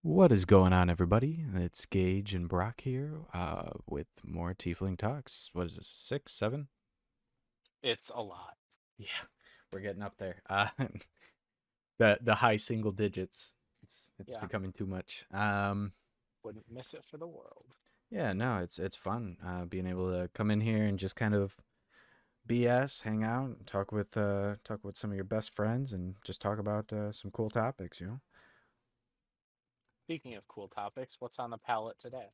What is going on, everybody? It's Gage and Brock here with more Tiefling Talks. What is this, six, seven? It's a lot. Yeah, we're getting up there. The high single digits. It's Yeah, becoming too much. wouldn't miss it for the world. Yeah, no, it's fun being able to come in here and just kind of BS, hang out, and talk with some of your best friends, and just talk about some cool topics. Speaking of cool topics, what's on the palette today?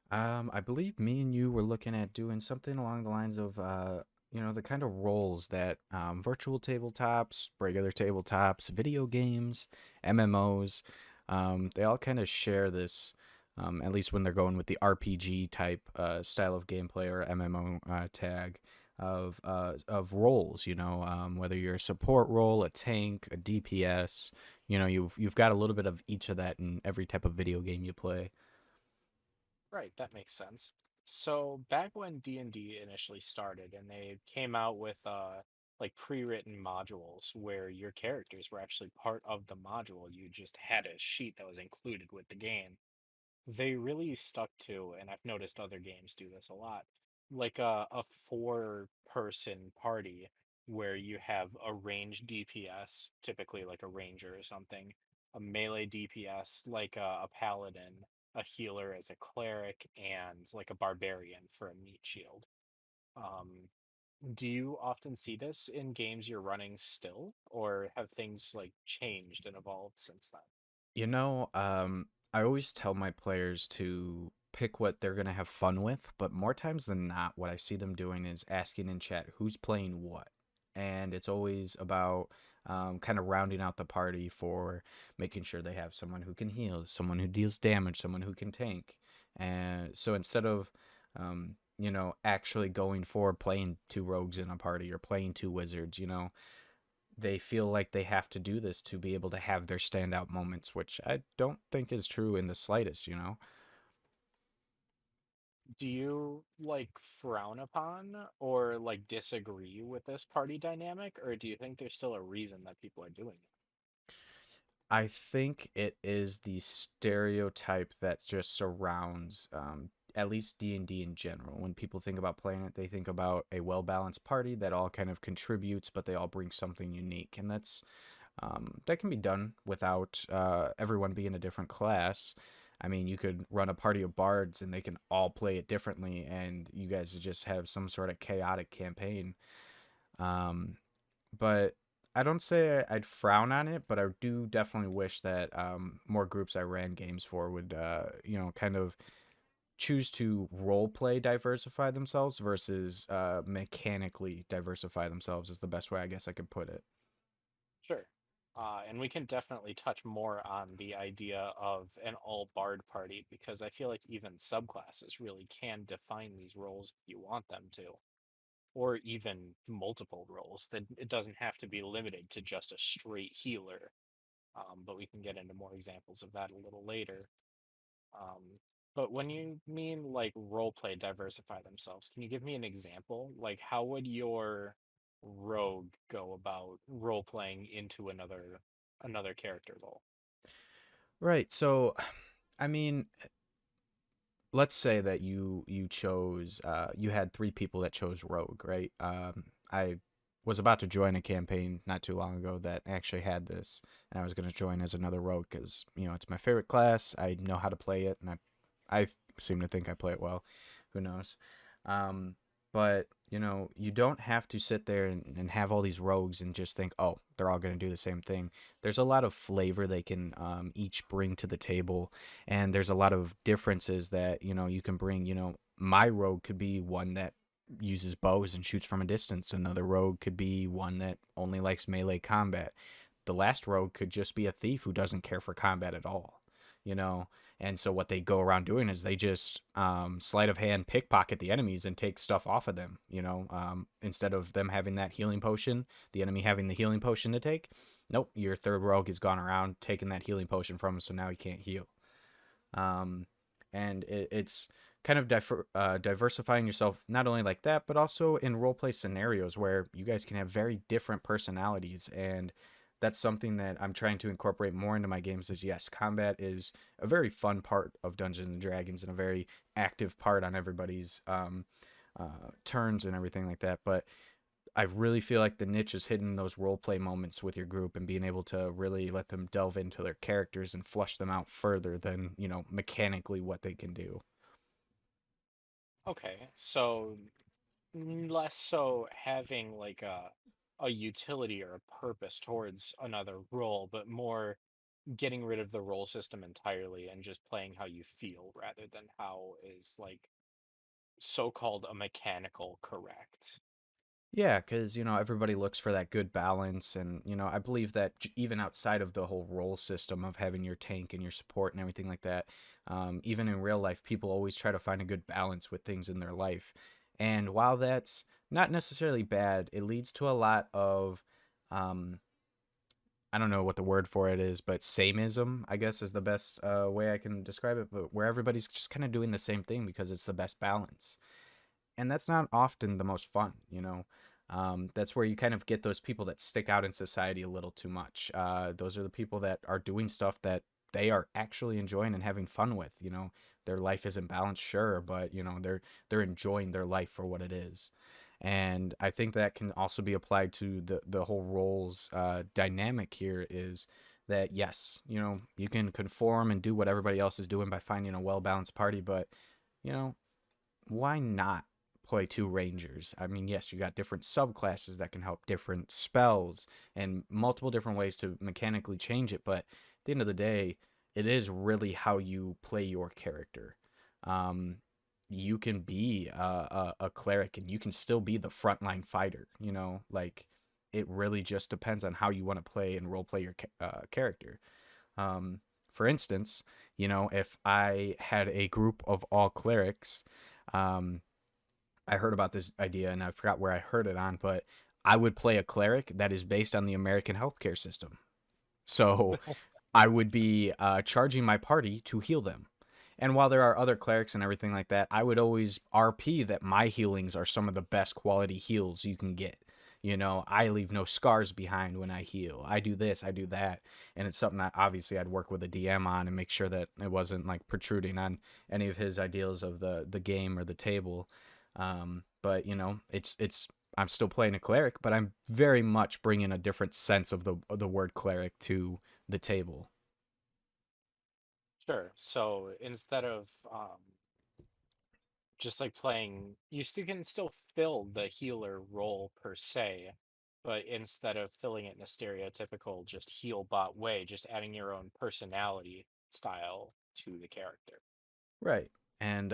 I believe me and you were looking at doing something along the lines of, the kind of roles that virtual tabletops, regular tabletops, video games, MMOs, they all kind of share this, at least when they're going with the RPG type style of gameplay or MMO tag of roles. Whether you're a support role, a tank, a DPS. You've got a little bit of each of that in every type of video game you play. Right, that makes sense. So back when D&D initially started and they came out with like pre-written modules where your characters were actually part of the module, you just had a sheet that was included with the game. They really stuck to, and I've noticed other games do this a lot, like a four-person party where you have a ranged DPS, typically like a ranger or something, a melee DPS like a paladin, a healer as a cleric, and like a barbarian for a meat shield. Um, do you often see this in games you're running still, or have things like changed and evolved since then? I always tell my players to pick what they're going to have fun with, but more times than not, what I see them doing is asking in chat who's playing what. And it's always about kind of rounding out the party for making sure they have someone who can heal, someone who deals damage, someone who can tank. And so instead of, actually going for playing two rogues in a party or playing two wizards, they feel like they have to do this to be able to have their standout moments, which I don't think is true in the slightest. Do you like frown upon or like disagree with this party dynamic, or do you think there's still a reason that people are doing it? I think it is the stereotype that just surrounds at least D&D in general. When people think about playing it, they think about a well-balanced party that all kind of contributes, but they all bring something unique. And that can be done without everyone being a different class. I mean, you could run a party of bards and they can all play it differently, and you guys just have some sort of chaotic campaign. Um, but I don't say I'd frown on it, but I do definitely wish that more groups I ran games for would, kind of choose to role play diversify themselves versus mechanically diversify themselves, is the best way I guess I could put it. Sure. And we can definitely touch more on the idea of an all bard party because I feel like even subclasses really can define these roles if you want them to, or even multiple roles. That it doesn't have to be limited to just a straight healer. But we can get into more examples of that a little later. Um, but when you mean like role play diversify themselves, can you give me an example? Like how would your rogue go about role playing into another character role? Right. So, I mean, let's say that you chose you had three people that chose rogue, right? I was about to join a campaign not too long ago that actually had this, and I was going to join as another rogue because it's my favorite class. I know how to play it, and I seem to think I play it well. Who knows? Um, but you don't have to sit there and have all these rogues and just think, oh, they're all going to do the same thing. There's a lot of flavor they can each bring to the table, and there's a lot of differences that you can bring. My rogue could be one that uses bows and shoots from a distance. Another rogue could be one that only likes melee combat. The last rogue could just be a thief who doesn't care for combat at all. you know and so what they go around doing is they just sleight of hand pickpocket the enemies and take stuff off of them. Instead of them having that healing potion, the enemy having the healing potion to take, nope, your third rogue has gone around taking that healing potion from him, so now he can't heal. um, and it's kind of diversifying yourself not only like that, but also in role play scenarios where you guys can have very different personalities, and that's something that I'm trying to incorporate more into my games. Is yes, combat is a very fun part of Dungeons and Dragons and a very active part on everybody's turns and everything like that. But I really feel like the niche is hidden in those role play moments with your group and being able to really let them delve into their characters and flush them out further than, mechanically what they can do. Okay, so less so having like a utility or a purpose towards another role, but more getting rid of the role system entirely and just playing how you feel rather than how is like so-called a mechanical correct. Yeah, because, everybody looks for that good balance. And, I believe that even outside of the whole role system of having your tank and your support and everything like that, even in real life, people always try to find a good balance with things in their life. And while that's not necessarily bad, it leads to a lot of, um, I don't know what the word for it is, but sameism, I guess, is the best way I can describe it, but where everybody's just kind of doing the same thing because it's the best balance, and that's not often the most fun. That's where you kind of get those people that stick out in society a little too much. Those are the people that are doing stuff that they are actually enjoying and having fun with. Their life isn't balanced, sure, but they're enjoying their life for what it is. And I think that can also be applied to the whole roles dynamic here is that yes, you can conform and do what everybody else is doing by finding a well balanced party, but you know why not play two rangers? I mean, yes, you got different subclasses that can help different spells and multiple different ways to mechanically change it, but at the end of the day, it is really how you play your character. Um, you can be a cleric and you can still be the frontline fighter, like it really just depends on how you want to play and role play your character. Um, for instance, if I had a group of all clerics, um, I heard about this idea and I forgot where I heard it on, but I would play a cleric that is based on the American healthcare system. So I would be charging my party to heal them. And while there are other clerics and everything like that, I would always RP that my healings are some of the best quality heals you can get. I leave no scars behind when I heal. I do this, I do that. And it's something that obviously I'd work with a DM on and make sure that it wasn't like protruding on any of his ideals of the game or the table. But it's I'm still playing a cleric, but I'm very much bringing a different sense of the word cleric to the table. Sure. So instead of just like playing, you still can still fill the healer role per se, but instead of filling it in a stereotypical just heal bot way, just adding your own personality style to the character. Right. And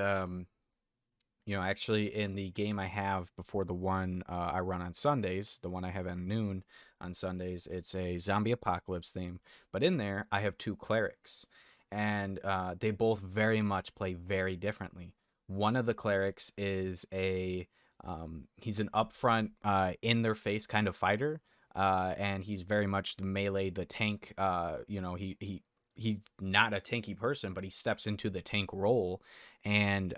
actually in the game I have before the one I run on Sundays, the one I have at noon on Sundays, it's a zombie apocalypse theme. But in there, I have two clerics, and they both very much play very differently. One of the clerics is he's an upfront, in their face kind of fighter, and he's very much the melee, the tank. He's not a tanky person, but he steps into the tank role, and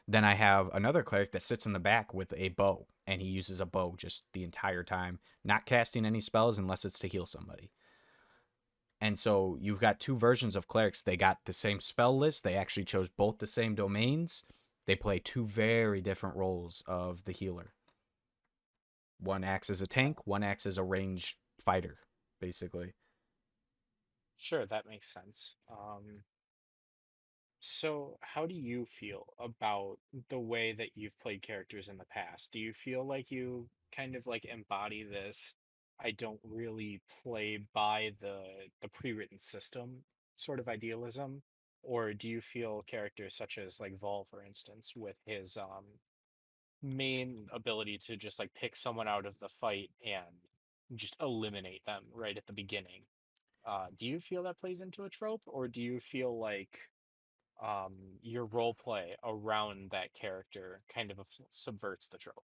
then I have another cleric that sits in the back with a bow, and he uses a bow just the entire time, not casting any spells unless it's to heal somebody. And so you've got two versions of clerics. They got the same spell list. They actually chose both the same domains. They play two very different roles of the healer. One acts as a tank, one acts as a ranged fighter, basically. Sure, that makes sense. So, how do you feel about the way that you've played characters in the past? Do you feel like you kind of like embody this I don't really play by the pre-written system sort of idealism? Or do you feel characters such as like Vol, for instance, with his main ability to just like pick someone out of the fight and just eliminate them right at the beginning? Do you feel that plays into a trope, or do you feel like um, your role play around that character kind of subverts the trope?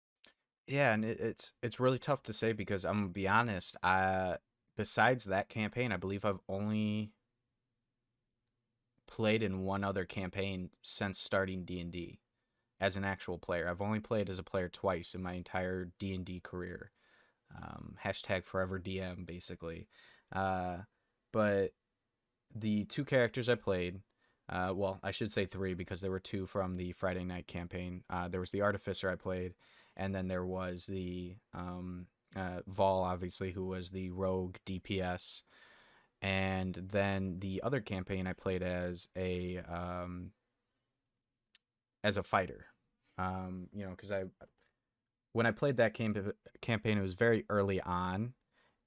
Yeah, and it's really tough to say because I'm gonna be honest. Besides that campaign, I believe I've only played in one other campaign since starting D&D as an actual player. I've only played as a player twice in my entire D&D career. Hashtag forever DM basically. Uh, but the two characters I played, well, I should say three because there were two from the Friday night campaign. There was the Artificer I played, and then there was the Vol, obviously, who was the rogue DPS, and then the other campaign I played as a fighter. Because I when I played that campaign, it was very early on,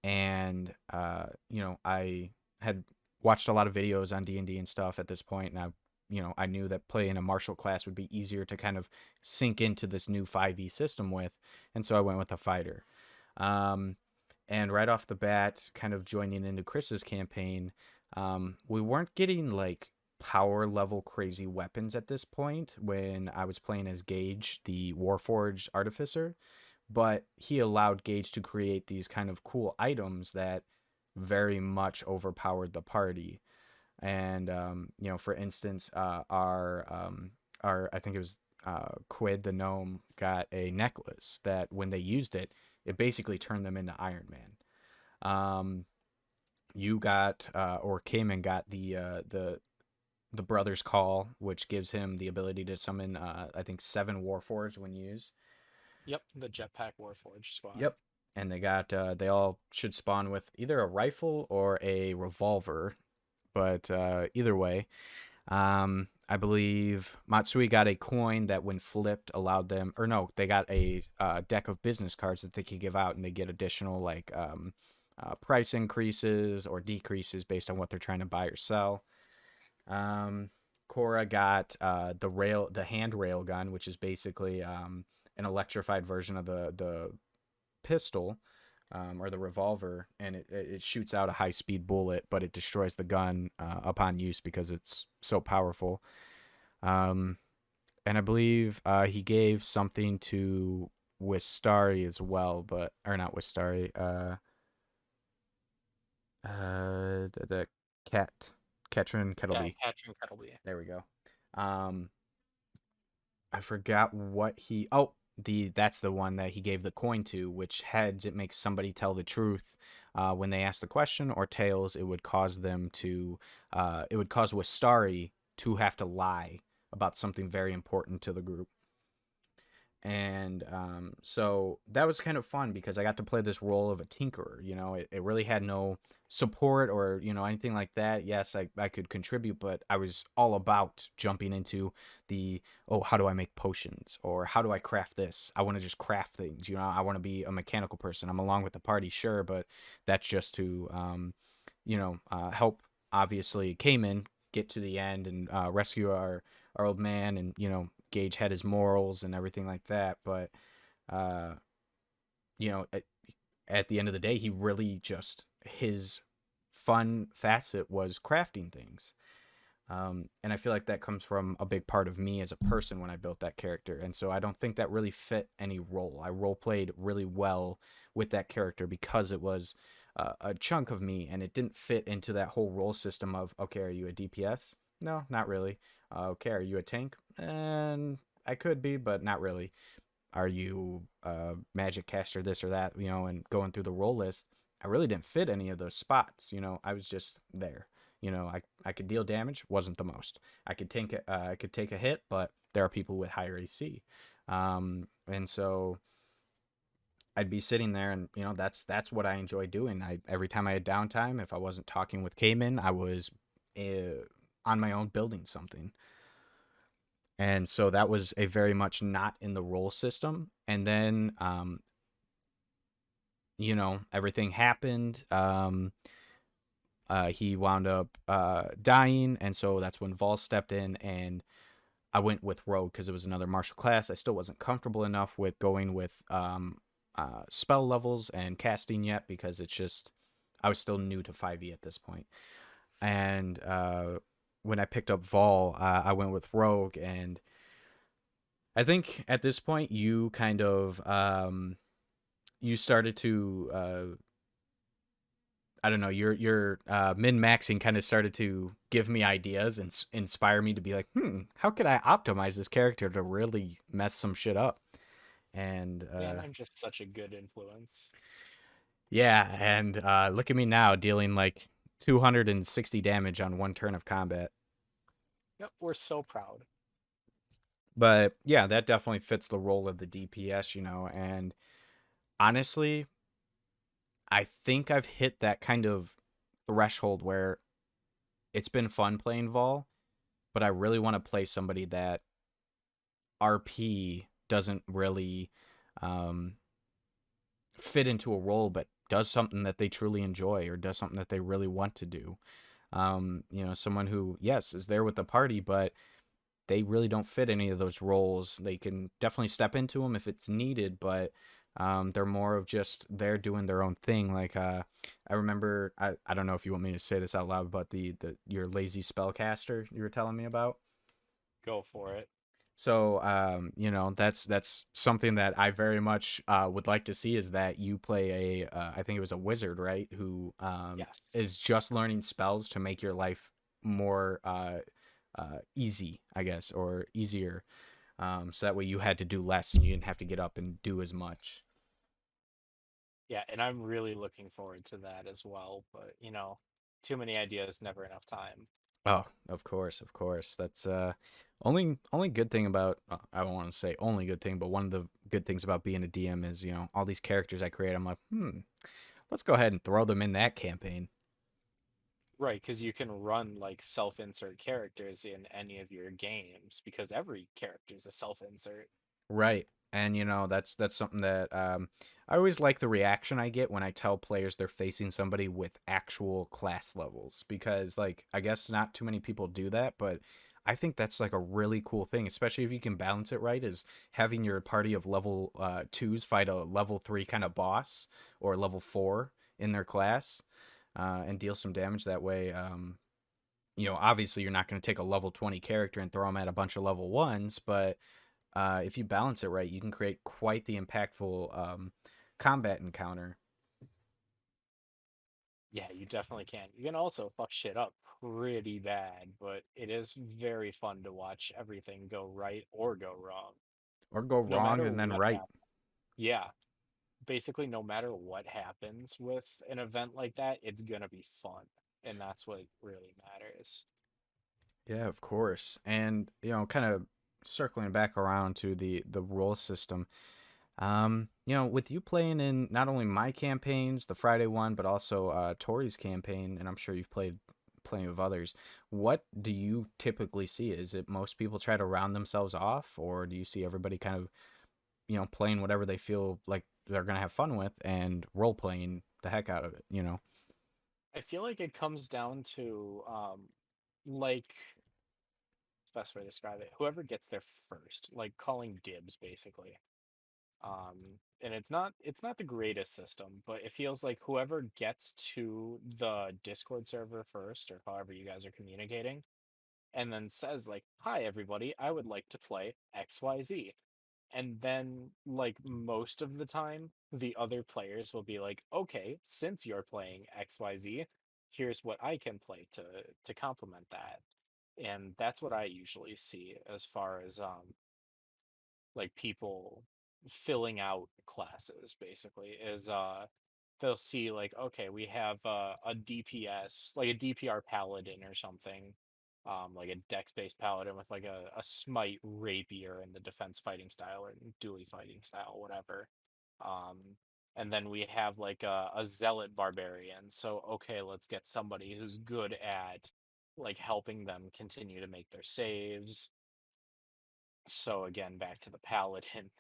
and I had watched a lot of videos on D&D and stuff at this point, and I knew that playing a martial class would be easier to kind of sink into this new 5e system with, and so I went with a fighter. um, and right off the bat, kind of joining into Chris's campaign, we weren't getting like power level crazy weapons at this point when I was playing as Gage, the Warforged Artificer, but he allowed Gage to create these kind of cool items that very much overpowered the party. And for instance, our I think it was Quid the gnome got a necklace that when they used it, it basically turned them into Iron Man. Um, you got or Cayman got the Brother's Call, which gives him the ability to summon I think 7 Warforged when used. Yep, the Jetpack Warforged squad. Yep. And they all should spawn with either a rifle or a revolver, but either way, I believe Matsui got a coin that, when flipped, allowed them, or no, they got a deck of business cards that they could give out, and they get additional like price increases or decreases based on what they're trying to buy or sell. Um, Cora got the handrail gun, which is basically an electrified version of the pistol, or the revolver, and it shoots out a high speed bullet, but it destroys the gun upon use because it's so powerful. Um, and I believe he gave something to Wistari as well, but or not Wistari. The cat, Ketrin Yeah, Kettleby. Catching Kettleby. There we go. Um, I forgot what he. Oh, that's the one that he gave the coin to. Which heads it makes somebody tell the truth when they ask the question, or tails it would cause them to. It would cause Wistari to have to lie about something very important to the group. And so that was kind of fun because I got to play this role of a tinkerer. It really had no support or anything like that. Yes, I could contribute, but I was all about jumping into the, oh, how do I make potions, or how do I craft this? I want to just craft things. I want to be a mechanical person. I'm along with the party, sure, but that's just to help, obviously, Cayman get to the end and rescue our old man, and Gage had his morals and everything like that. But uh, at the end of the day, he really just, his fun facet was crafting things. And I feel like that comes from a big part of me as a person when I built that character. And so I don't think that really fit any role. I role played really well with that character because it was a chunk of me, and it didn't fit into that whole role system of, okay, are you a DPS? No, not really. Okay, are you a tank? And I could be, but not really. Are you a magic caster, this or that, and going through the role list, I really didn't fit any of those spots. I was just there. I could deal damage, wasn't the most. I could take a hit, but there are people with higher AC. And so I'd be sitting there, and that's what I enjoy doing. Every time I had downtime, if I wasn't talking with Cayman, I was on my own building something. And so that was a very much not in the role system. And then everything happened. He wound up dying, and so that's when Vol stepped in, and I went with Rogue because it was another martial class. I still wasn't comfortable enough with going with spell levels and casting yet, because it's just, I was still new to 5e at this point. And when I picked up Vol, I went with Rogue, and I think at this point you kind of you started to I don't know, your min maxing kind of started to give me ideas and inspire me to be like, how could I optimize this character to really mess some shit up? And Man, I'm just such a good influence. Yeah, and look at me now dealing like 260 damage on one turn of combat. Yep, we're so proud. But yeah, that definitely fits the role of the DPS, and honestly, I think I've hit that kind of threshold where it's been fun playing Vol, but I really want to play somebody that RP doesn't really um, fit into a role, but does something that they truly enjoy or does something that they really want to do. Someone who, yes, is there with the party, but they really don't fit any of those roles. They can definitely step into them if it's needed, but they're more of just they're doing their own thing. Like I remember, I don't know if you want me to say this out loud, but the your lazy spellcaster you were telling me about. Go for it. So, that's something that I very much would like to see is that you play I think it was a wizard, right? Who Yes. is just learning spells to make your life more easy, I guess, or easier. So that way you had to do less and you didn't have to get up and do as much. Yeah, and I'm really looking forward to that as well. But, too many ideas, never enough time. Oh, of course, of course. That's only good thing about I don't want to say only good thing, but one of the good things about being a DM is, all these characters I create, I'm like, let's go ahead and throw them in that campaign. Right, because you can run like self-insert characters in any of your games because every character is a self-insert. Right. And that's something that I always like the reaction I get when I tell players they're facing somebody with actual class levels because like I guess not too many people do that, but I think that's like a really cool thing, especially if you can balance it right, is having your party of level twos fight a level three kind of boss or level four in their class and deal some damage that way. Obviously you're not going to take a level 20 character and throw them at a bunch of level ones, but if you balance it right, you can create quite the impactful combat encounter. Yeah, you definitely can. You can also fuck shit up pretty bad, but it is very fun to watch everything go right or go wrong. Or go No wrong matter and then what right. happens. Yeah, basically, no matter what happens with an event like that, it's gonna be fun. And that's what really matters. Yeah, of course. And kind of circling back around to the role system. With you playing in not only my campaigns, the Friday one, but also Tori's campaign, and I'm sure you've played plenty of others. What do you typically see? Is it most people try to round themselves off, or do you see everybody kind of playing whatever they feel like they're gonna have fun with and role playing the heck out of it? I feel like it comes down to like best way to describe it, whoever gets there first, like calling dibs basically. And it's not the greatest system, but it feels like whoever gets to the Discord server first, or however you guys are communicating, and then says like, "Hi everybody, I would like to play XYZ." And then like most of the time, the other players will be like, "Okay, since you're playing XYZ, here's what I can play to complement that." And that's what I usually see as far as like people filling out classes basically is they'll see like, okay, we have a DPS, like a DPR paladin or something, like a dex based paladin with like a smite rapier in the defense fighting style or dually fighting style, whatever. um and then we have like a zealot barbarian, so okay, let's get somebody who's good at like helping them continue to make their saves. So again, back to the paladin.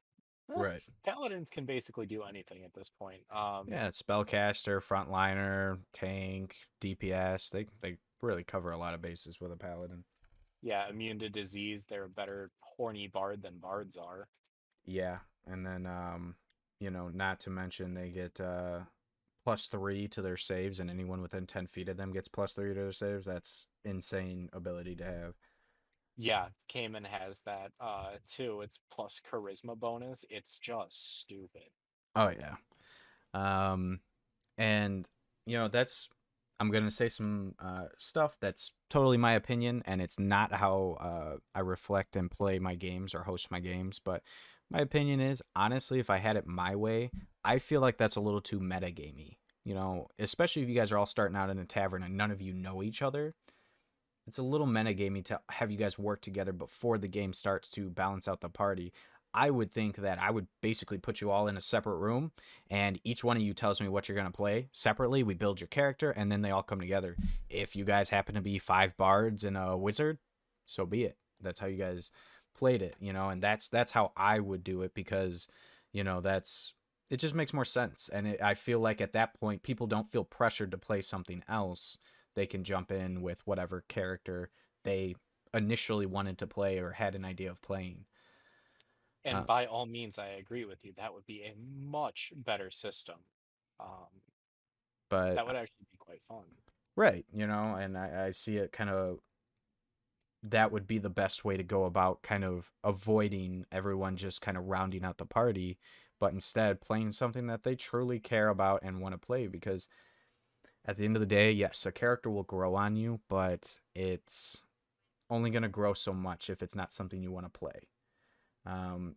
Right. Paladins can basically do anything at this point. Yeah, spellcaster, frontliner, tank, DPS. They really cover a lot of bases with a paladin. Yeah, immune to disease. They're a better horny bard than bards are. Yeah, and then not to mention they get +3 to their saves, and anyone within 10 feet of them gets +3 to their saves. That's insane ability to have. Yeah, Cayman has that too. It's plus charisma bonus. It's just stupid. Oh yeah. Um, and that's I'm gonna say some stuff that's totally my opinion, and it's not how I reflect and play my games or host my games. But my opinion is honestly, if I had it my way, I feel like that's a little too metagamey. especially if you guys are all starting out in a tavern and none of you know each other. It's a little metagamey to have you guys work together before the game starts to balance out the party. I would think that I would basically put you all in a separate room, and each one of you tells me what you're going to play separately. We build your character, and then they all come together. If you guys happen to be five bards and a wizard, so be it. That's how you guys played it, and that's how I would do it because, that's it just makes more sense. And I feel like at that point, people don't feel pressured to play something else. They can jump in with whatever character they initially wanted to play or had an idea of playing. And Uh, by all means, I agree with you. That would be a much better system. Um, but that would actually be quite fun. right, and I see it kind of that would be the best way to go about kind of avoiding everyone just kind of rounding out the party, but instead playing something that they truly care about and want to play because at the end of the day, yes, a character will grow on you, but it's only going to grow so much if it's not something you want to play.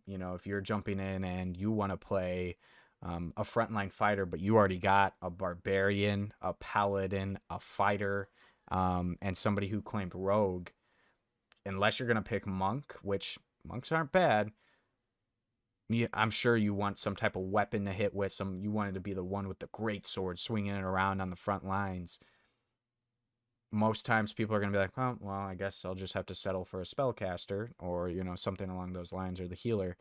If you're jumping in and you want to play a frontline fighter, but you already got a barbarian, a paladin, a fighter, and somebody who claimed rogue, unless you're going to pick monk, which monks aren't bad, I'm sure you want some type of weapon to hit with. You wanted to be the one with the great sword swinging it around on the front lines. Most times people are going to be like, oh, well, I guess I'll just have to settle for a spellcaster or, something along those lines or the healer.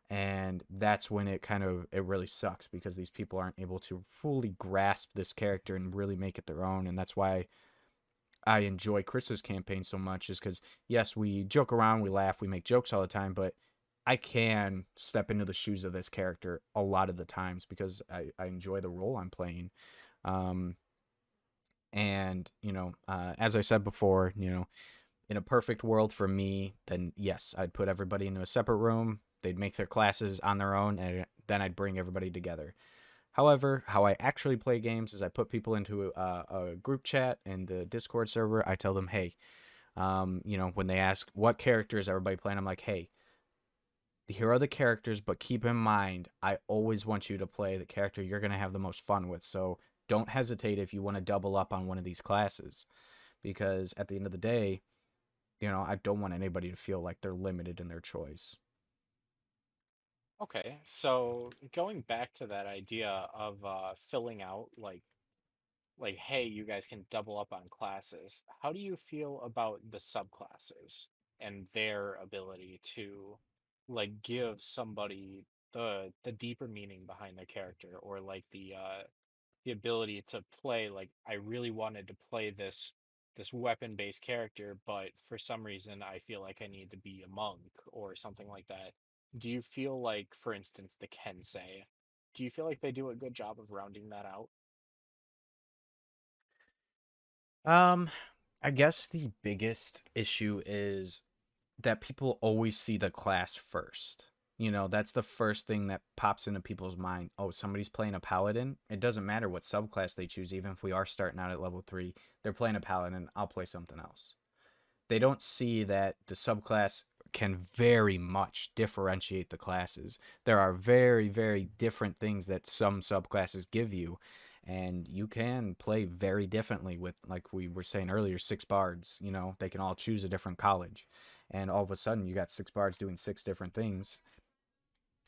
And that's when it really sucks because these people aren't able to fully grasp this character and really make it their own. And that's why I enjoy Chris's campaign so much is because yes, we joke around, we laugh, we make jokes all the time, but I can step into the shoes of this character a lot of the times because I enjoy the role I'm playing. um and as I said before, in a perfect world for me, then yes, I'd put everybody into a separate room. They'd make their classes on their own, and then I'd bring everybody together. However, how I actually play games is I put people into a group chat in the Discord server. I tell them, hey, when they ask what character is everybody playing, I'm like, hey, here are the characters, but keep in mind, I always want you to play the character you're going to have the most fun with. So don't hesitate if you want to double up on one of these classes, because at the end of the day, I don't want anybody to feel like they're limited in their choice. Okay, so going back to that idea of filling out like hey, you guys can double up on classes. How do you feel about the subclasses and their ability to like give somebody the deeper meaning behind their character or like the ability to play like I really wanted to play this weapon based character, but for some reason I feel like I need to be a monk or something like that. Do you feel like, for instance, the Kensei, do you feel like they do a good job of rounding that out? Um, I guess the biggest issue is that people always see the class first. That's the first thing that pops into people's mind. Oh, somebody's playing a paladin. It doesn't matter what subclass they choose, even if we are starting out at level 3. They're playing a paladin. I'll play something else. They don't see that the subclass can very much differentiate the classes. There are very, very different things that some subclasses give you, and you can play very differently with, like we were saying earlier, six bards. They can all choose a different college, and all of a sudden you got six bards doing six different things,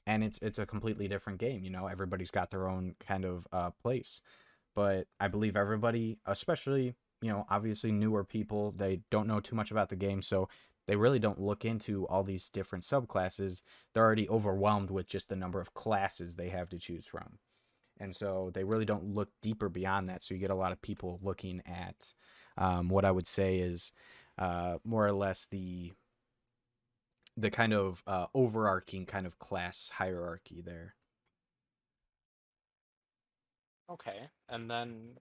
and it's a completely different game. Everybody's got their own kind of place, but I believe everybody, especially, obviously newer people, they don't know too much about the game, so they really don't look into all these different subclasses. They're already overwhelmed with just the number of classes they have to choose from. And so they really don't look deeper beyond that. So you get a lot of people looking at what I would say is more or less the kind of overarching kind of class hierarchy there. Okay. And then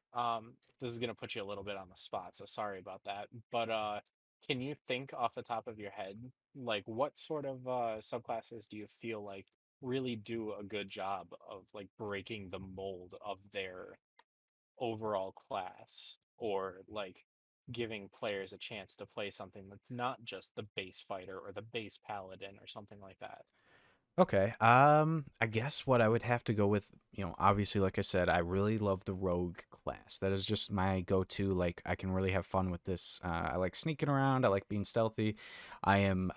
this is gonna put you a little bit on the spot, so sorry about that. But can you think off the top of your head, like what sort of subclasses do you feel like really do a good job of like breaking the mold of their overall class or like giving players a chance to play something that's not just the base fighter or the base paladin or something like that? Okay. I guess what I would have to go with, obviously, like I said, I really love the rogue class. That is just my go-to. Like, I can really have fun with this. I like sneaking around. I like being stealthy. I am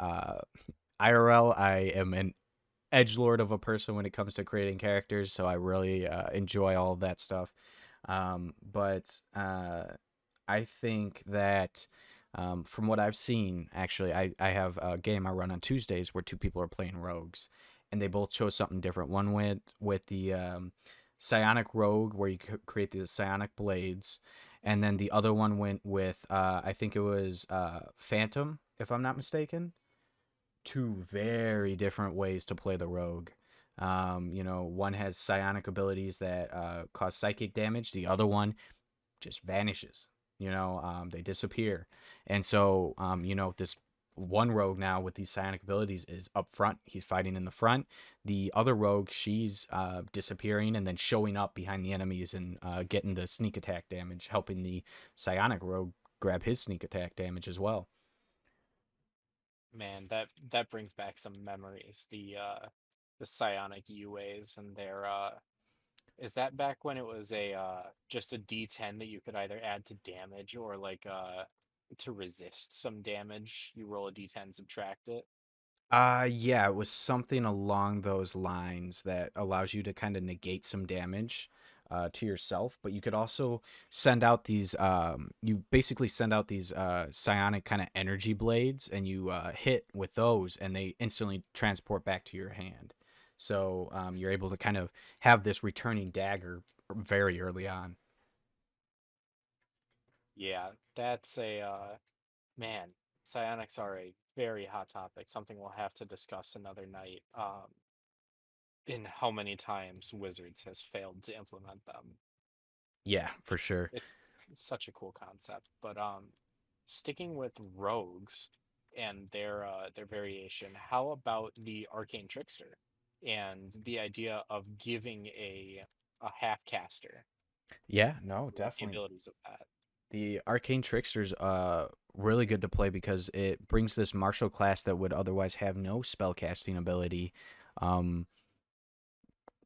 IRL. I am an edge lord of a person when it comes to creating characters, so I really enjoy all of that stuff. But I think that from what I've seen, actually, I have a game I run on Tuesdays where two people are playing rogues, and they both chose something different. One went with the psionic rogue, where you create the psionic blades, and then the other one went with I think it was Phantom, if I'm not mistaken. Two very different ways to play the rogue. One has psionic abilities that cause psychic damage. The other one just vanishes. They disappear. And so, this one rogue now with these psionic abilities is up front. He's fighting in the front. The other rogue, she's disappearing and then showing up behind the enemies and getting the sneak attack damage, helping the psionic rogue grab his sneak attack damage as well. Man, that brings back some memories. The psionic UAs and their is that back when it was a just a D10 that you could either add to damage or like to resist some damage? You roll a D10, subtract it. Yeah, it was something along those lines that allows you to kind of negate some damage to yourself, but you could also send out these. You basically send out these psionic kind of energy blades, and you hit with those, and they instantly transport back to your hand. So you're able to kind of have this returning dagger very early on. Yeah, that's a man. Psionics are a very hot topic, something we'll have to discuss another night. In how many times Wizards has failed to implement them. Yeah, for sure. It's such a cool concept. But sticking with rogues and their variation, how about the arcane trickster and the idea of giving a half caster Yeah, no, the definitely. abilities of that? The arcane trickster's really good to play because it brings this martial class that would otherwise have no spellcasting ability, um,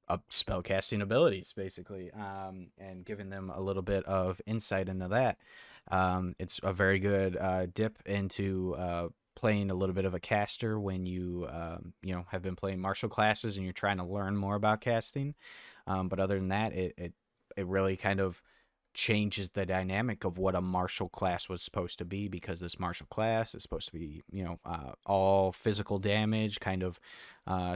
up spellcasting abilities basically, and giving them a little bit of insight into that. It's a very good dip into playing a little bit of a caster when you have been playing martial classes and you're trying to learn more about casting. But other than that, it really kind of changes the dynamic of what a martial class was supposed to be, because this martial class is supposed to be all physical damage, kind of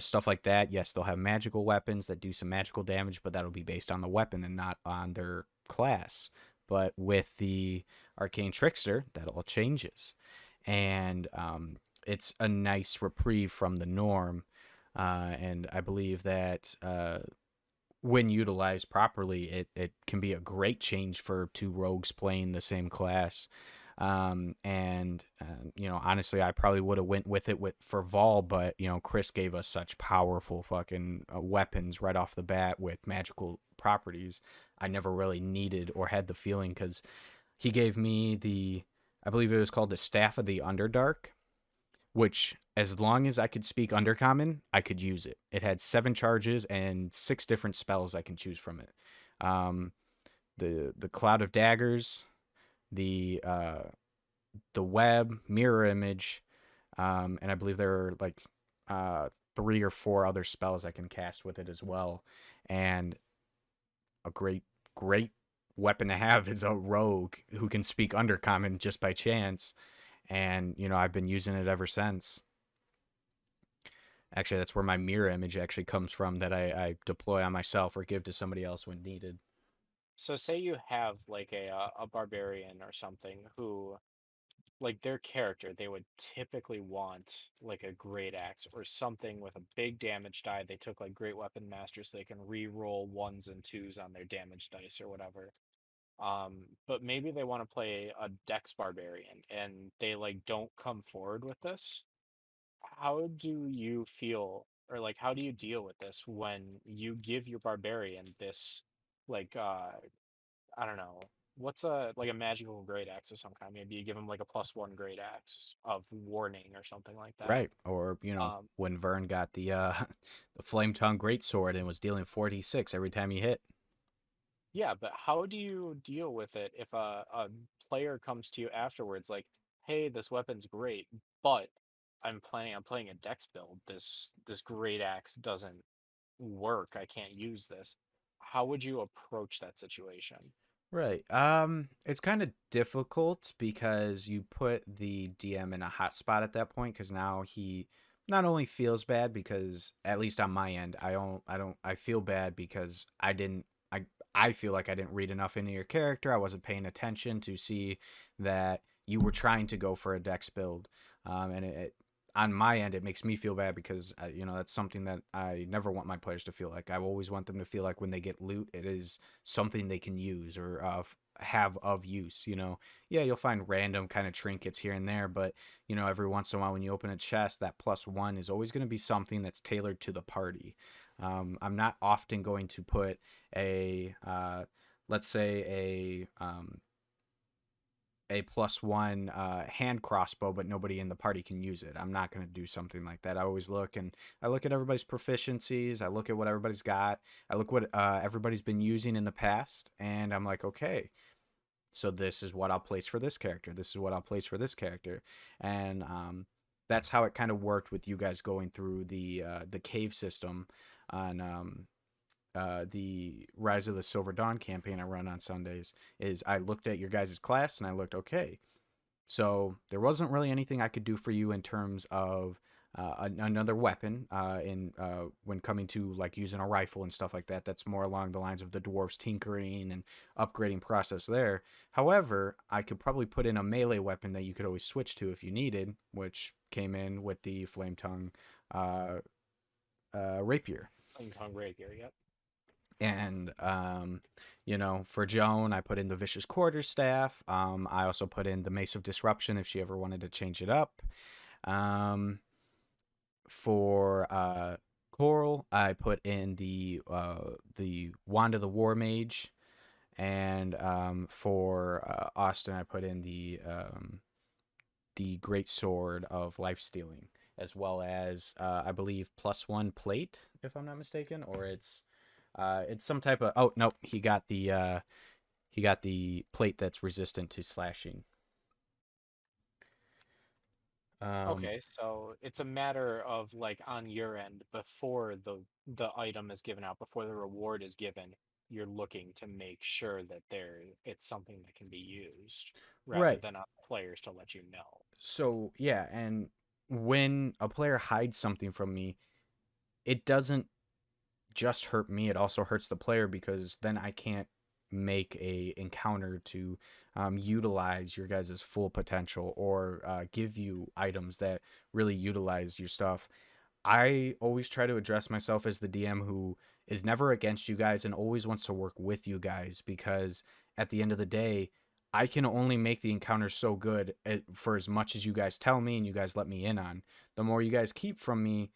stuff like that. Yes, they'll have magical weapons that do some magical damage, but that'll be based on the weapon and not on their class. But with the arcane trickster, that all changes, and it's a nice reprieve from the norm. And I believe that when utilized properly, it can be a great change for two rogues playing the same class. Honestly, I probably would have went with it for Vol, but Chris gave us such powerful fucking weapons right off the bat with magical properties. I never really needed or had the feeling, because he gave me I believe it was called the Staff of the Underdark, which, as long as I could speak Undercommon, I could use it. It had 7 charges and 6 different spells I can choose from it. Um, the Cloud of Daggers, the web, mirror image, and I believe there are like 3 or 4 other spells I can cast with it as well. And a great weapon to have is a rogue who can speak Undercommon just by chance. And I've been using it ever since. Actually, that's where my mirror image actually comes from, that I deploy on myself or give to somebody else when needed. So say you have like a barbarian or something who like their character, they would typically want like a great axe or something with a big damage die. They took like great weapon master so they can re-roll ones and twos on their damage dice or whatever. But maybe they want to play a dex barbarian and they like don't come forward with this. How do you feel, or like how do you deal with this when you give your barbarian this like I don't know, What's a like a magical great axe of some kind? Maybe you give him like a +1 great axe of warning or something like that. Right. Or, Um, when Vern got the the flame tongue greatsword and was dealing 46 every time he hit. yeah, but how do you deal with it if a player comes to you afterwards like, "Hey, this weapon's great, but I'm planning on playing a dex build. This great axe doesn't work. I can't use this." How would you approach that situation? Right. It's kind of difficult because you put the DM in a hot spot at that point because now he not only feels bad because at least on my end, I feel bad because I feel like I didn't read enough into your character. I wasn't paying attention to see that you were trying to go for a dex build. And on my end, it makes me feel bad because that's something that I never want my players to feel like. I always want them to feel like when they get loot, it is something they can use or have of use. Yeah, you'll find random kind of trinkets here and there, but every once in a while when you open a chest, that +1 is always going to be something that's tailored to the party. I'm not often going to put a let's say a +1 hand crossbow, but nobody in the party can use it. I'm not going to do something like that. I look at everybody's proficiencies. I look at what everybody's got. I look what everybody's been using in the past, and I'm like, okay, so this is what I'll place for this character. This is what I'll place for this character, and that's how it kind of worked with you guys going through the cave system on the Rise of the Silver Dawn campaign I run on Sundays. Is I looked at your guys' class and I looked, okay, so there wasn't really anything I could do for you in terms of another weapon in when coming to like using a rifle and stuff like that. That's more along the lines of the dwarves tinkering and upgrading process there. However, I could probably put in a melee weapon that you could always switch to if you needed, which came in with the flame tongue uh, rapier. Playing tongue rapier, yep. And for Joan, I put in the vicious quarterstaff. I also put in the mace of disruption if she ever wanted to change it up. um for Coral, I put in the wand of the war mage. And for Austin, I put in the great sword of life stealing, as well as I believe +1 plate, if I'm not mistaken, or it's some type of. Oh no, he got the plate that's resistant to slashing. Um, Okay, so it's a matter of like on your end before the item is given out, before the reward is given, you're looking to make sure that it's something that can be used rather right. than on players to let you know. So yeah, and when a player hides something from me, it doesn't just hurt me, it also hurts the player because then I can't make a encounter to utilize your guys' full potential or give you items that really utilize your stuff. I always try to address myself as the DM who is never against you guys and always wants to work with you guys, because at the end of the day, I can only make the encounter so good for as much as you guys tell me and you guys let me in on. The more you guys keep from me,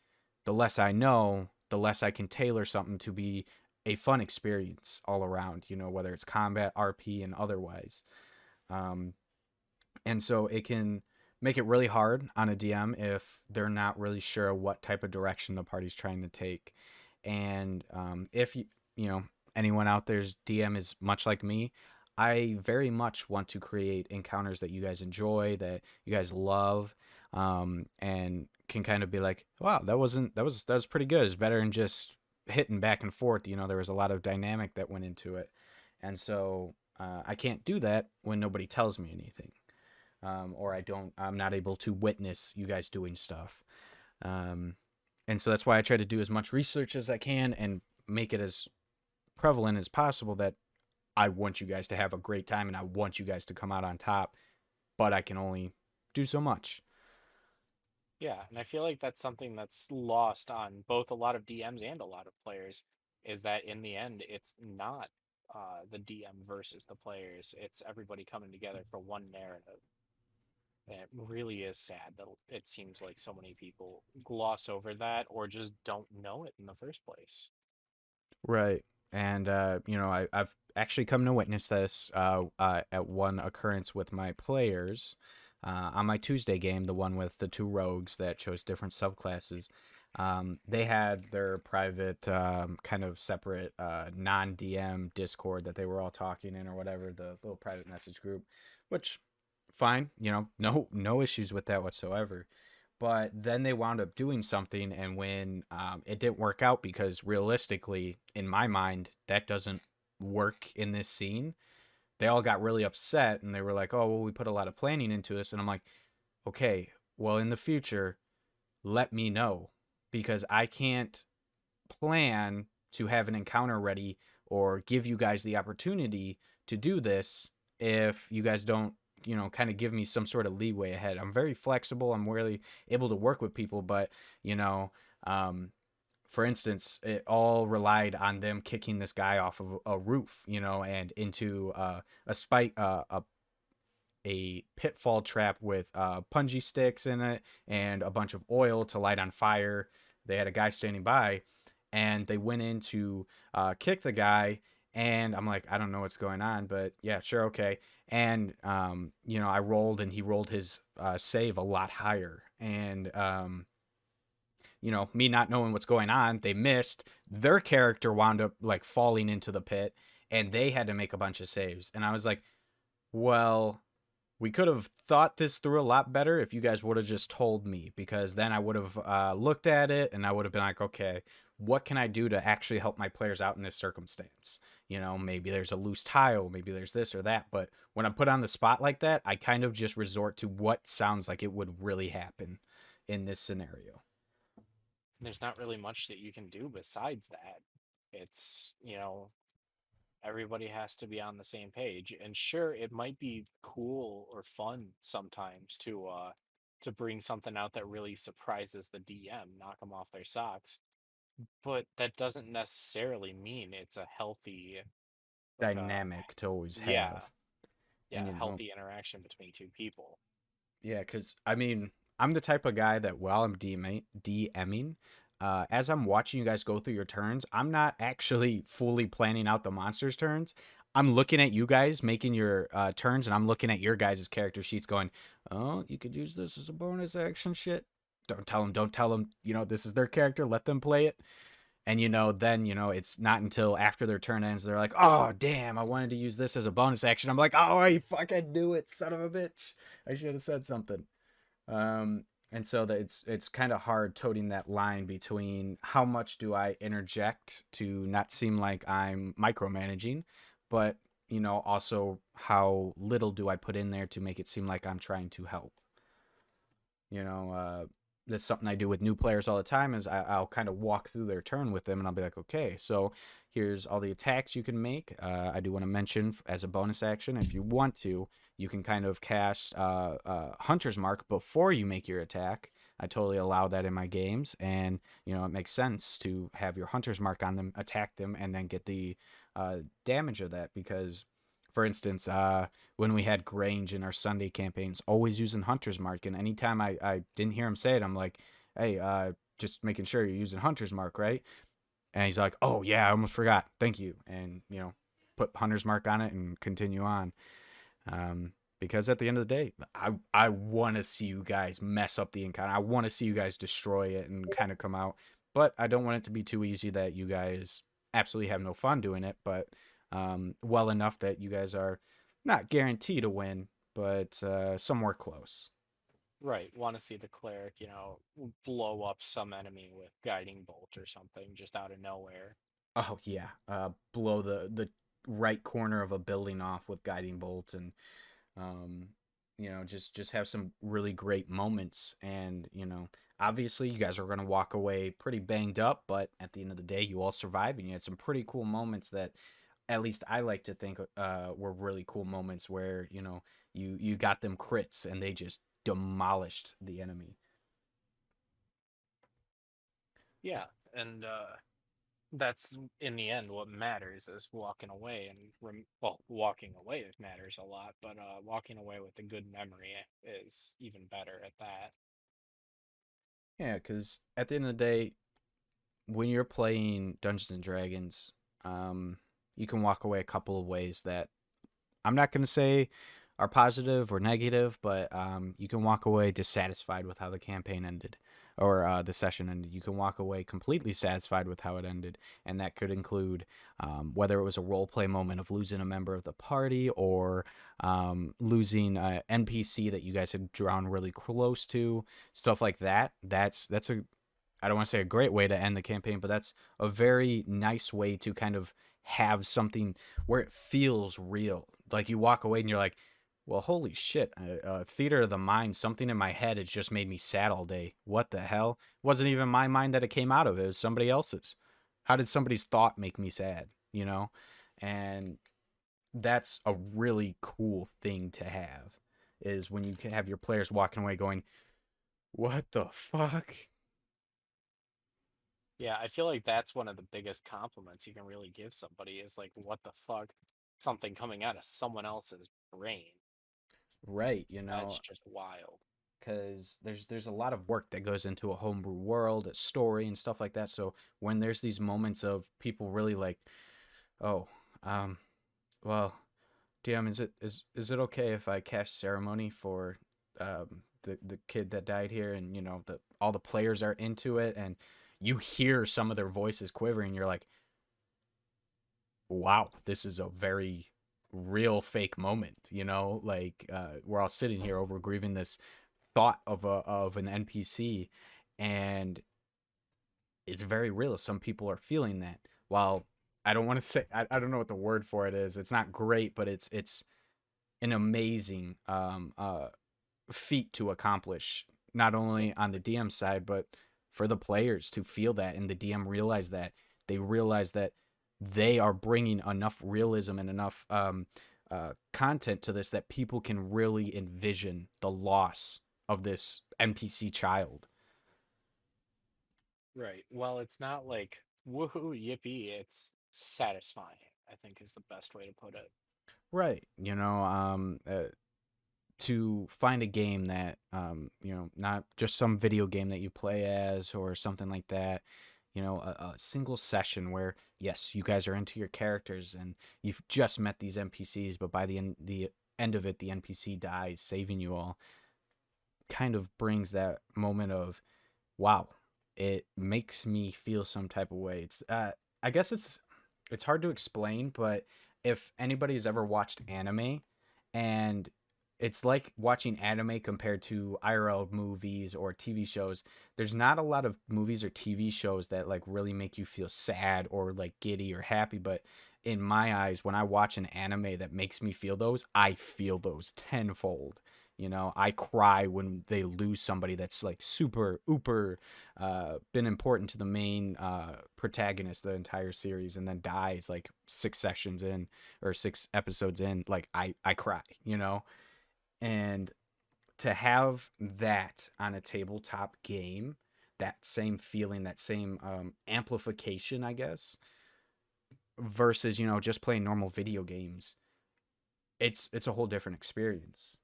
the less I know, the less I can tailor something to be a fun experience all around, whether it's combat, RP, and otherwise. Um, and so it can make it really hard on a DM if they're not really sure what type of direction the party's trying to take. And if you know anyone out there's DM is much like me, I very much want to create encounters that you guys enjoy, that you guys love, and can kind of be like, wow, that was pretty good. It's better than just hitting back and forth. There was a lot of dynamic that went into it, and so I can't do that when nobody tells me anything, or I'm not able to witness you guys doing stuff. Um, and so that's why I try to do as much research as I can and make it as prevalent as possible that I want you guys to have a great time and I want you guys to come out on top, but I can only do so much. Yeah, and I feel like that's something that's lost on both a lot of DMs and a lot of players, is that in the end it's not the DM versus the players. It's everybody coming together for one narrative. And it really is sad that it seems like so many people gloss over that or just don't know it in the first place. Right. And I've actually come to witness this at one occurrence with my players on my Tuesday game, the one with the two rogues that chose different subclasses. They had their private kind of separate non-DM Discord that they were all talking in or whatever, the little private message group, which fine, no issues with that whatsoever. But then they wound up doing something, and when it didn't work out, because realistically, in my mind, that doesn't work in this scene. They all got really upset, and they were like, "Oh, well, we put a lot of planning into this," and I'm like, "Okay, well, in the future, let me know, because I can't plan to have an encounter ready or give you guys the opportunity to do this if you guys don't kind of give me some sort of leeway ahead. I'm very flexible. I'm really able to work with people, but you know um for instance, it all relied on them kicking this guy off of a roof, and into a spike, a pitfall trap with punji sticks in it and a bunch of oil to light on fire. They had a guy standing by, and they went in to kick the guy. And I'm like, I don't know what's going on, but yeah, sure, okay. And I rolled, and he rolled his save a lot higher. And me not knowing what's going on, they missed. Their character wound up like falling into the pit, and they had to make a bunch of saves. And I was like, well, we could have thought this through a lot better if you guys would have just told me, because then I would have looked at it and I would have been like, okay, what can I do to actually help my players out in this circumstance? Maybe there's a loose tile, maybe there's this or that. But when I'm put on the spot like that, I kind of just resort to what sounds like it would really happen in this scenario. There's not really much that you can do besides that. It's, everybody has to be on the same page. And sure, it might be cool or fun sometimes to bring something out that really surprises the DM, knock them off their socks. But that doesn't necessarily mean it's a healthy, like a Dynamic to always yeah, have. yeah, And healthy interaction between two people. yeah, because I mean, I'm the type of guy that while I'm DMing, as I'm watching you guys go through your turns, I'm not actually fully planning out the monsters' turns. I'm looking at you guys making your turns, and I'm looking at your guys' character sheets going, oh, you could use this as a bonus action shit. Don't tell them, this is their character, let them play it. And then it's not until after their turn ends they're like, "Oh, damn, I wanted to use this as a bonus action." I'm like, "Oh, I fucking knew it, son of a bitch. I should have said something." And so that it's kind of hard toting that line between how much do I interject to not seem like I'm micromanaging, but also how little do I put in there to make it seem like I'm trying to help. You know, that's something I do with new players all the time. Is I'll kind of walk through their turn with them, and I'll be like, okay, so here's all the attacks you can make. I do want to mention as a bonus action, if you want to, you can kind of cast Hunter's Mark before you make your attack. I totally allow that in my games, and it makes sense to have your Hunter's Mark on them, attack them, and then get the damage of that. Because, for instance, when we had Grange in our Sunday campaigns, always using Hunter's Mark. And anytime I didn't hear him say it, I'm like, hey, just making sure you're using Hunter's Mark, right? And he's like, oh, yeah, I almost forgot. Thank you. And, put Hunter's Mark on it and continue on. Because at the end of the day, I want to see you guys mess up the encounter. I want to see you guys destroy it and kind of come out. But I don't want it to be too easy that you guys absolutely have no fun doing it. But well enough that you guys are not guaranteed to win, but somewhere close. Right. Want to see the cleric, blow up some enemy with guiding bolt or something just out of nowhere. Oh yeah, blow the right corner of a building off with guiding bolt, and um, just have some really great moments. And obviously, you guys are gonna walk away pretty banged up, but at the end of the day, you all survived, and you had some pretty cool moments that, at least I like to think, were really cool moments where you got them crits and they just demolished the enemy. Yeah. And that's in the end what matters is walking away and well, walking away matters a lot, but walking away with a good memory is even better at that. Yeah, because at the end of the day, when you're playing Dungeons and Dragons, you can walk away a couple of ways that I'm not going to say are positive or negative, but you can walk away dissatisfied with how the campaign ended or the session ended. You can walk away completely satisfied with how it ended, and that could include whether it was a role play moment of losing a member of the party or losing an NPC that you guys had drawn really close to, stuff like that. That's a I don't want to say a great way to end the campaign, but that's a very nice way to kind of have something where it feels real. Like you walk away and you're like, well, holy shit, theater of the mind, something in my head has just made me sad all day. What the hell? It wasn't even my mind that it came out of, it was somebody else's. How did somebody's thought make me sad, you know? And that's a really cool thing to have is when you can have your players walking away going, what the fuck? Yeah, I feel like that's one of the biggest compliments you can really give somebody is like, what the fuck? Something coming out of someone else's brain. Right, That's just wild. because there's a lot of work that goes into a homebrew world, a story, and stuff like that. So when there's these moments of people really like, oh, um, well, DM, is it okay if I cast ceremony for the kid that died here, and the all the players are into it, and you hear some of their voices quivering, you're like, wow, this is a very real fake moment, like we're all sitting here over grieving this thought of an NPC, and it's very real. Some people are feeling that. While I don't want to say I don't know what the word for it is. It's not great, but it's an amazing feat to accomplish, not Yeah. only on the DM side, but for the players to feel that and the DM realize that they realize that they are bringing enough realism and enough content to this that people can really envision the loss of this NPC child. Right. Well, it's not like woohoo, yippee. It's satisfying, I think is the best way to put it. Right. To find a game that not just some video game that you play as or something like that, a single session where yes, you guys are into your characters and you've just met these NPCs, but by the end of it the NPC dies saving you all, kind of brings that moment of wow, it makes me feel some type of way. I guess it's hard to explain, but if anybody's ever watched anime, and it's like watching anime compared to IRL movies or TV shows, there's not a lot of movies or TV shows that like really make you feel sad or like giddy or happy, but in my eyes when I watch an anime that makes me feel those, I feel those tenfold. I cry when they lose somebody that's like super uber been important to the main protagonist the entire series and then dies like 6 sessions in or 6 episodes in. Like I cry, and to have that on a tabletop game, that same feeling, that same amplification, I guess, versus just playing normal video games, it's a whole different experience.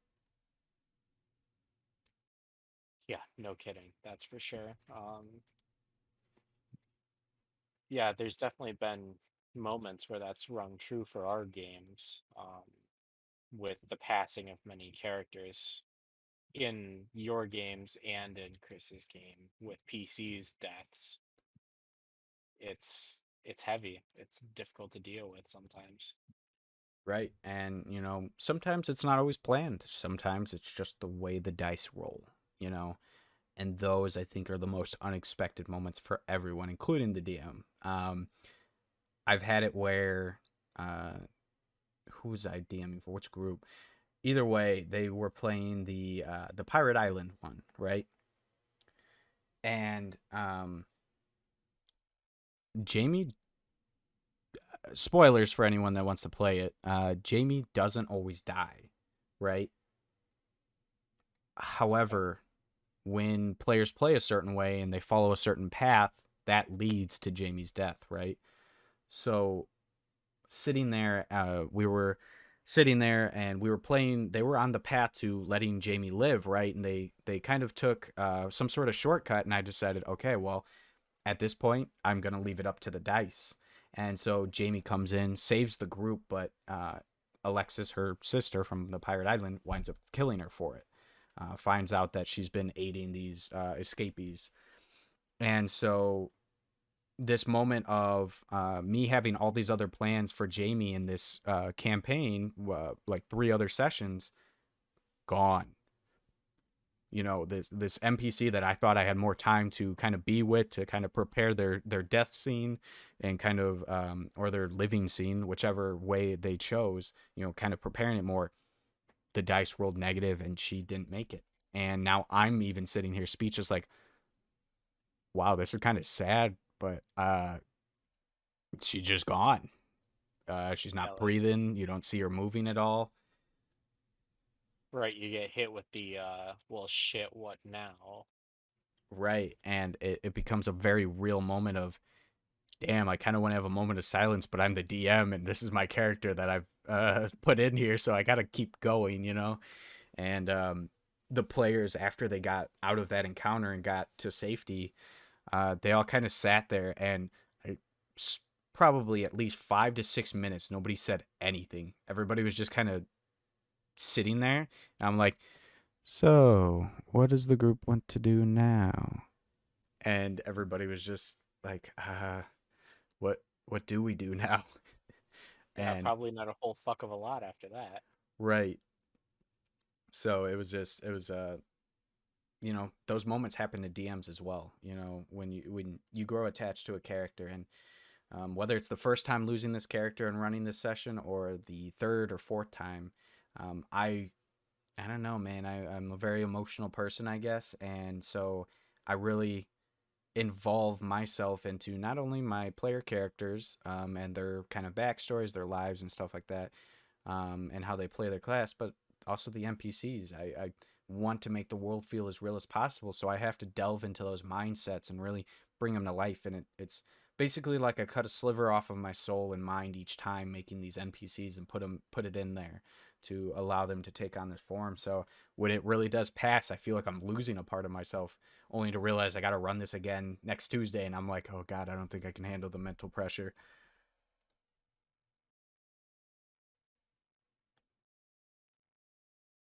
Yeah, no kidding. That's for sure. Yeah, there's definitely been moments where that's rung true for our games, with the passing of many characters in your games and in Chris's game with PC's deaths. It's heavy. It's difficult to deal with sometimes. Right. And, sometimes it's not always planned. Sometimes it's just the way the dice roll, you know. And those I think are the most unexpected moments for everyone, including the DM. I've had it where who was I DMing for? Which group? Either way, they were playing the Pirate Island one, right? And Jamie, spoilers for anyone that wants to play it. Jamie doesn't always die, right? However, when players play a certain way and they follow a certain path, that leads to Jamie's death, right? So sitting there, we were sitting there and we were playing. They were on the path to letting Jamie live, right? And they kind of took some sort of shortcut, and I decided, okay, well, at this point, I'm gonna leave it up to the dice. And so Jamie comes in, saves the group, but Alexis, her sister from the pirate island, winds up killing her for it. Finds out that she's been aiding these escapees. And so this moment of me having all these other plans for Jamie in this campaign, like 3 other sessions, gone. This NPC that I thought I had more time to kind of be with, to kind of prepare their death scene and kind of or their living scene, whichever way they chose, kind of preparing it more. The dice rolled negative and she didn't make it. And now I'm even sitting here speechless, like, wow, this is kind of sad, but she's just gone. She's Yeah, not like breathing. You don't see her moving at all. right, you get hit with the well shit, what now? Right. And it becomes a very real moment of, damn, I kind of want to have a moment of silence, but I'm the DM and this is my character that I've put in here. So I got to keep going. And the players, after they got out of that encounter and got to safety, they all kind of sat there and I, probably at least 5 to 6 minutes, nobody said anything. Everybody was just kind of sitting there. And I'm like, so what does the group want to do now? And everybody was just like, what do we do now? Yeah, And probably not a whole fuck of a lot after that. right. So it was those moments happen to DMs as well. When you grow attached to a character, and whether it's the first time losing this character and running this session or the third or fourth time, I don't know, man. I'm a very emotional person, I guess, and so I really involve myself into not only my player characters and their kind of backstories, their lives, and stuff like that, and how they play their class, but also the NPCs. I want to make the world feel as real as possible, so I have to delve into those mindsets and really bring them to life. And it's basically like I cut a sliver off of my soul and mind each time making these NPCs and put it in there to allow them to take on this form. So when it really does pass, I feel like I'm losing a part of myself, only to realize I got to run this again next Tuesday, and I'm like, oh god, I don't think I can handle the mental pressure.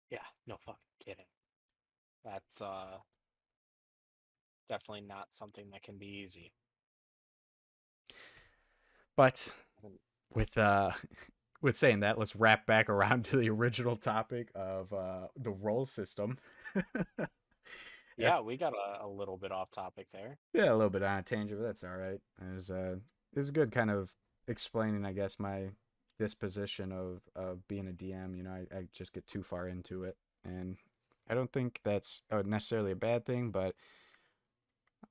Yeah, no fucking kidding. That's definitely not something that can be easy. But And with with saying that, let's wrap back around to the original topic of the role system. yeah, we got a little bit off topic there. Yeah, a little bit on a tangent, but that's all right. It was good, kind of explaining, I guess, my disposition of being a DM. I just get too far into it, and I don't think that's necessarily a bad thing, but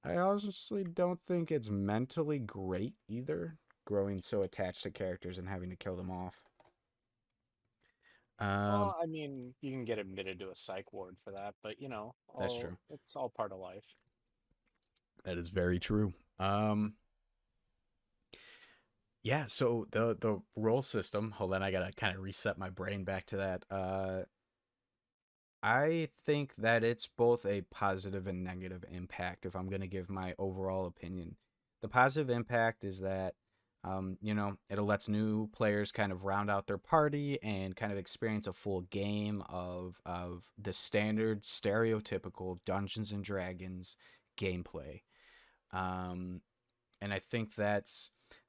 I honestly don't think it's mentally great either. Growing so attached to characters and having to kill them off. Um, Well, I mean, you can get admitted to a psych ward for that, but that's all true. it's all part of life. That is very true. Yeah, so the role system, hold on, I gotta kind of reset my brain back to that. I think that it's both a positive and negative impact if I'm gonna give my overall opinion. The positive impact is that it lets new players kind of round out their party and kind of experience a full game of the standard stereotypical Dungeons and Dragons gameplay. Um, and I think I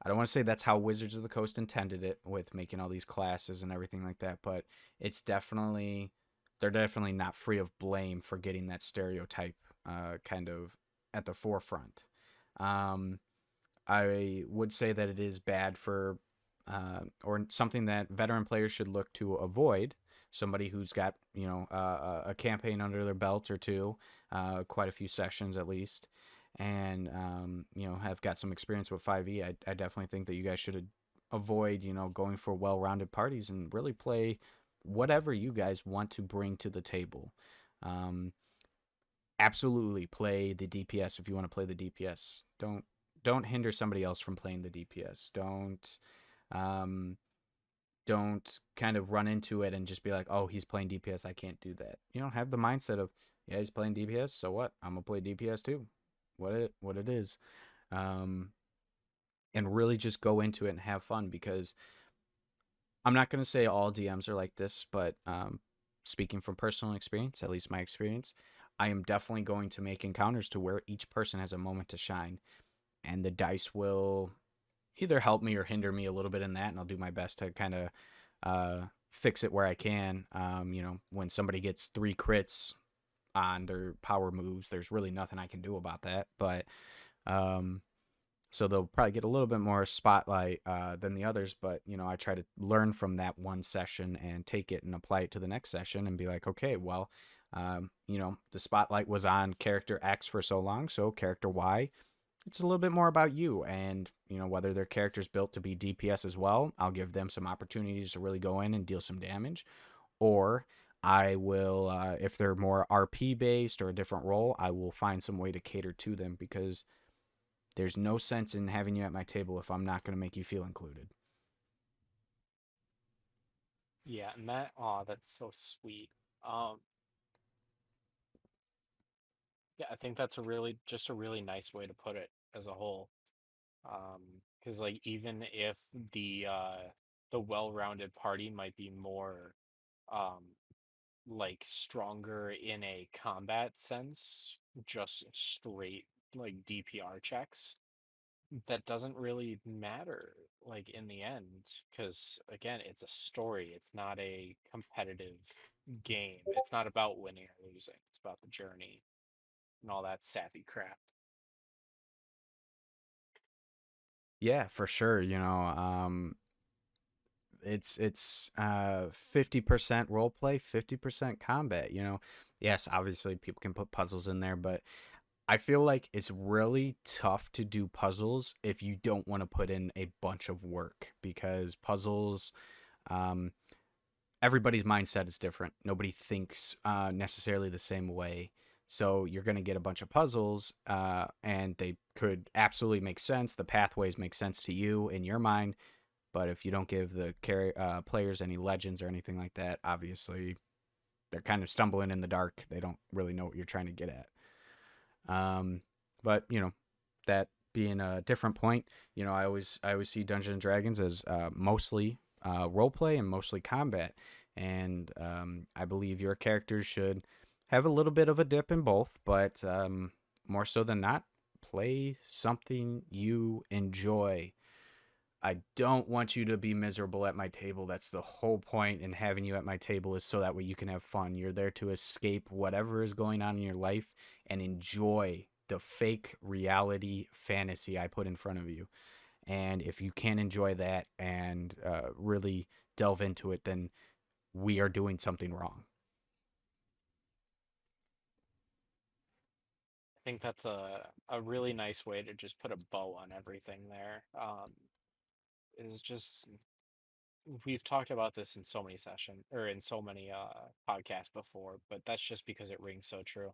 don't want to say that's how Wizards of the Coast intended it with making all these classes and everything like that, but it's definitely they're definitely not free of blame for getting that stereotype kind of at the forefront. Um, I would say that it is bad for, or something that veteran players should look to avoid. Somebody who's got a campaign under their belt or two, quite a few sessions at least, and have got some experience with 5e. I definitely think that you guys should avoid going for well-rounded parties and really play whatever you guys want to bring to the table. Um, Absolutely play the DPS if you want to play the DPS. Don't hinder somebody else from playing the DPS. Um don't kind of run into it and just be like, "Oh, he's playing DPS, I can't do that." Have the mindset of, "Yeah, he's playing DPS, so what? I'm going to play DPS too." What it is. Um and really just go into it and have fun, because I'm not going to say all DMs are like this, but speaking from personal experience, at least my experience, I am definitely going to make encounters to where each person has a moment to shine, and the dice will either help me or hinder me a little bit in that, and I'll do my best to kind of fix it where I can. When somebody gets 3 crits on their power moves, there's really nothing I can do about that, but um, so they'll probably get a little bit more spotlight than the others. But I try to learn from that one session and take it and apply it to the next session and be like, okay, well, the spotlight was on character X for so long, so character Y, it's a little bit more about you. And whether their character's built to be DPS as well, I'll give them some opportunities to really go in and deal some damage. Or I will, if they're more RP based or a different role, I will find some way to cater to them, because there's no sense in having you at my table if I'm not going to make you feel included. Yeah, and that's so sweet. Um, yeah, I think that's just a really nice way to put it as a whole. Because like even if the well-rounded party might be more um like stronger in a combat sense, just straight like DPR checks, that doesn't really matter like in the end, because again, it's a story, it's not a competitive game. It's not about winning or losing, it's about the journey and all that sappy crap. Yeah, for sure. It's 50% role play, 50% combat. Yes, obviously people can put puzzles in there, but I feel like it's really tough to do puzzles if you don't want to put in a bunch of work, because puzzles, um, everybody's mindset is different. Nobody thinks necessarily the same way. So you're going to get a bunch of puzzles, and they could absolutely make sense. The pathways make sense to you in your mind, but if you don't give the players any legends or anything like that, obviously they're kind of stumbling in the dark. They don't really know what you're trying to get at. Um, but that being a different point, I always see Dungeons and Dragons as mostly role play and mostly combat, and I believe your characters should have a little bit of a dip in both, but more so than not, play something you enjoy. I don't want you to be miserable at my table. That's the whole point in having you at my table, is so that way you can have fun. You're there to escape whatever is going on in your life and enjoy the fake reality fantasy I put in front of you. And if you can't enjoy that and really delve into it, then we are doing something wrong. I think that's a really nice way to just put a bow on everything there. Is just we've talked about this in so many sessions or in so many podcasts before, but that's just because it rings so true.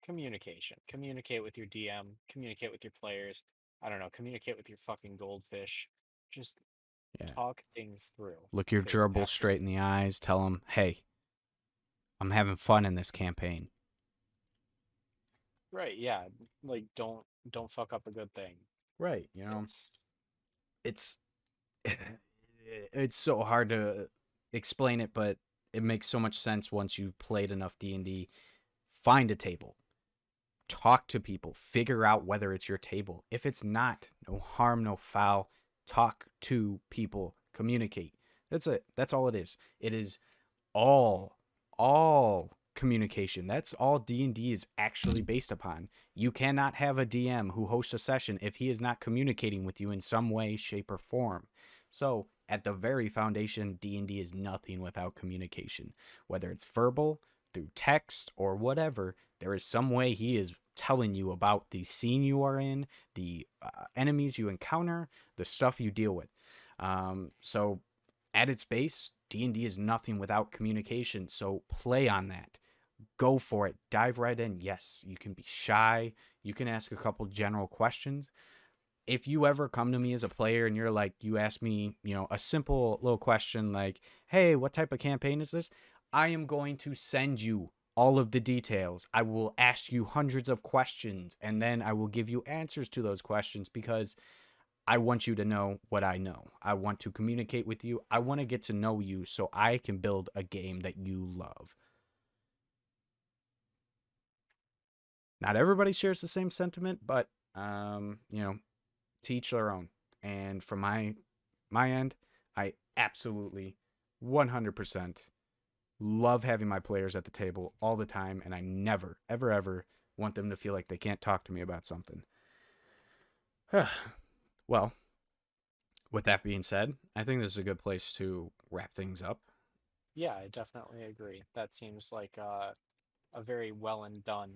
Communication. Communicate with your DM, communicate with your players. I don't know, communicate with your fucking goldfish. Just Yeah. talk things through, Look your because gerbil that's straight in the eyes. Tell them, hey, I'm having fun in this campaign. right, yeah. Like don't fuck up a good thing. Right. It's It's it's so hard to explain it, but it makes so much sense once you've played enough D&D. Find a table, talk to people, figure out whether it's your table. If it's not, no harm, no foul. Talk to people, communicate. That's it. That's all it is. It is all all communication. That's all D&D is actually based upon. You cannot have a DM who hosts a session if he is not communicating with you in some way, shape, or form. So at the very foundation, D&D is nothing without communication. Whether it's verbal, through text, or whatever, there is some way he is telling you about the scene you are in, the enemies you encounter, the stuff you deal with. So at its base, D&D is nothing without communication. So play on that. Go for it. Dive right in. Yes, you can be shy. You can ask a couple general questions. If you ever come to me as a player and you're like, you ask me, a simple little question like, hey, what type of campaign is this? I am going to send you all of the details. I will ask you hundreds of questions, and then I will give you answers to those questions, because I want you to know what I know. I want to communicate with you. I want to get to know you so I can build a game that you love. Not everybody shares the same sentiment, but you know, to each their own. And from my end, I absolutely 100% love having my players at the table all the time, and I never, ever, ever want them to feel like they can't talk to me about something. Well, with that being said, I think this is a good place to wrap things up. Yeah, I definitely agree. That seems like a very well and done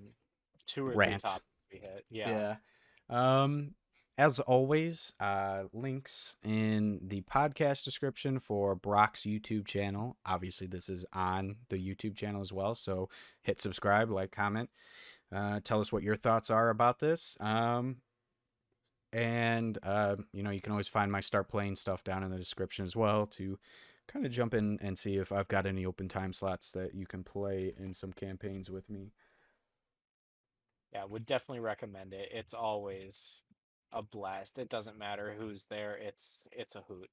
two or three Rant. topics we hit. Yeah. Yeah. Um, as always, links in the podcast description for Brock's YouTube channel. Obviously, this is on the YouTube channel as well. So hit subscribe, like, comment. Tell us what your thoughts are about this. And you know, you can always find my start playing stuff down in the description as well to kind of jump in and see if I've got any open time slots that you can play in some campaigns with me. Yeah, would definitely recommend it. It's always a blast. It doesn't matter who's there. It's a hoot.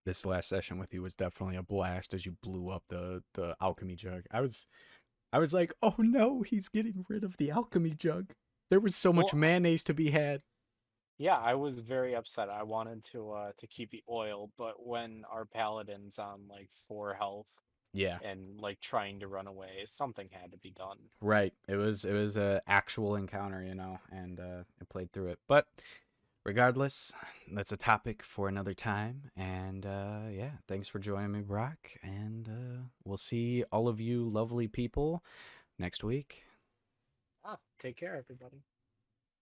This last session with you was definitely a blast as you blew up the alchemy jug. I was like, oh no, he's getting rid of the alchemy jug. There was so much Well, mayonnaise to be had. yeah, I was very upset. I wanted to keep the oil, but when our paladin's on like 4 health Yeah, and like trying to run away, something had to be done. right. It was a actual encounter, you know, and I played through it. But regardless, that's a topic for another time. And yeah, thanks for joining me, Brock. And we'll see all of you lovely people next week. Ah, take care, everybody.